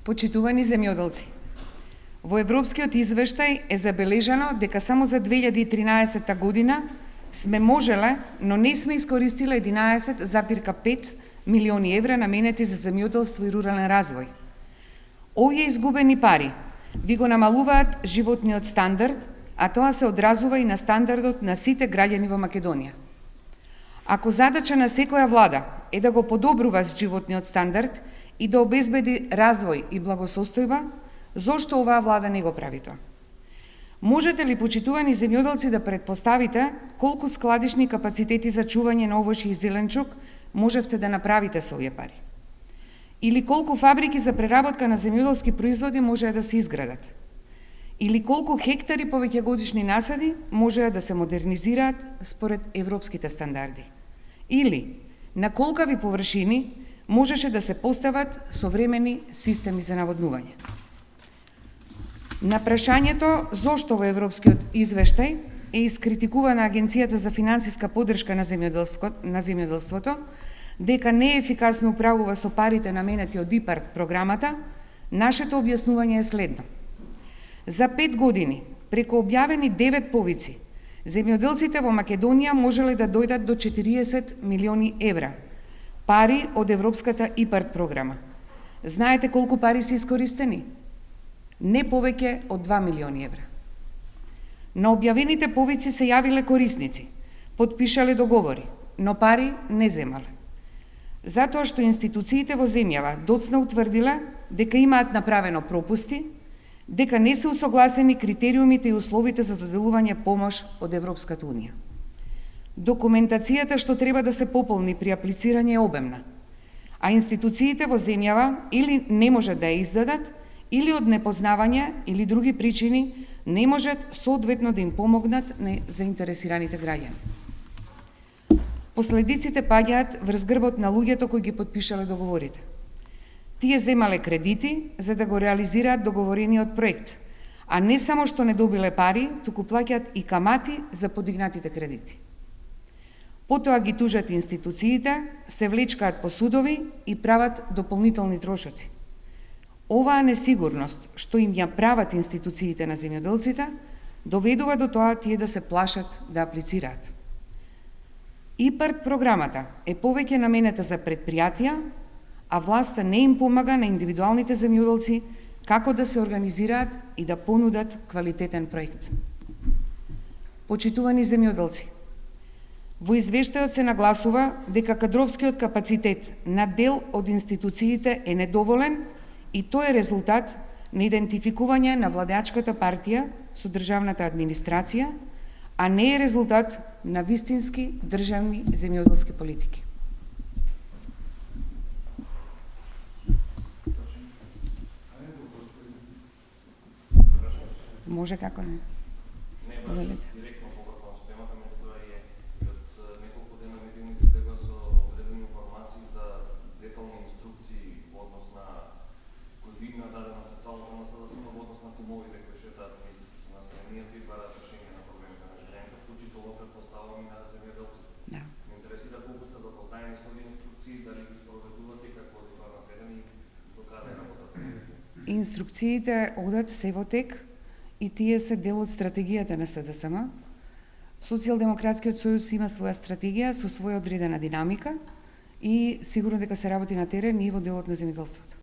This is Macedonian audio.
Почитувани земјоделци, во Европскиот извештај е забележано дека само за 2013 година сме можеле, но не сме искористиле 11,5 милиони евра наменети за земјоделство и рурален развој. Овие изгубени пари ви го намалуваат животниот стандард, а тоа се одразува и на стандардот на сите граѓани во Македонија. Ако задача на секоја влада е да го подобрува животниот стандард и да обезбеди развој и благосостојба, зошто оваа влада не го прави тоа? Можете ли, почитувани земјоделци, да претпоставите колку складишни капацитети за чување на овошје и зеленчук можевте да направите со овие пари? Или колку фабрики за преработка на земјоделски производи можеа да се изградат? Или колку хектари повеќе годишни насади можеа да се модернизираат според европските стандарди? Или на колкави површини можеше да се постават современи системи за наводнување? На прашањето зошто во Европскиот извештај е искритикувана Агенцијата за финансиска поддршка на земјоделството, дека не ефикасно управува со парите наменети од ИПАРД програмата, нашето објаснување е следно. За 5 години, преку објавени 9 повици, земјоделците во Македонија можеле да дојдат до 40 милиони евра, пари од Европската ИПАРД програма. Знаете колку пари се искористени? Не повеќе од 2 милиони евра. На објавените повици се јавиле корисници, потпишале договори, но пари не земале. Затоа што институциите во земјава доцна утврдиле дека имаат направено пропусти, дека не се усогласени критериумите и условите за доделување помош од Европската Унија. Документацијата што треба да се пополни при аплицирање е обемна, а институциите во земјава или не можат да ја издадат, или од непознавање или други причини не можат соодветно да им помогнат на заинтересираните граѓани. Последиците паѓаат врз грбот на луѓето кои ги потпишале договорите. Тие земале кредити за да го реализираат договорениот проект, а не само што не добиле пари, туку плаќаат и камати за подигнатите кредити. Потоа ги тужат институциите, се влечкаат по судови и прават дополнителни трошоци. Оваа несигурност што им ја прават институциите на земјоделците доведува до тоа тие да се плашат да аплицираат. ИПАРД програмата е повеќе наменета за предпријатија, а власта не им помага на индивидуалните земјоделци како да се организираат и да понудат квалитетен проект. Почитувани земјоделци, во извештајот се нагласува дека кадровскиот капацитет на дел од институциите е недоволен и тоа е резултат на идентификување на владеачката партија со државната администрација, а не е резултат на вистински државни земјоделски политики. Може како не? Не, баш директно поврзано со темата, меѓутоа е од неколку дена медиумите излегува со одредени информации за детални инструкции во однос на кои би нададена централната на СДСМ во однос на тимовите кои шетаат низ населението и бараат решение на проблемите на граѓаните, вклучително предпоставувам и на земјоделците. Да. Ме интересира колку сте запознаени со овие инструкции, дали ги спроведувате, како е тоа напреден и до каде работат? Инструкциите одат се во тек и тие се дел од стратегијата на СДСМ. Социјалдемократскиот сојуз има своја стратегија со своја одредена динамика и сигурно дека се работи на терен и во делот на земјоделството.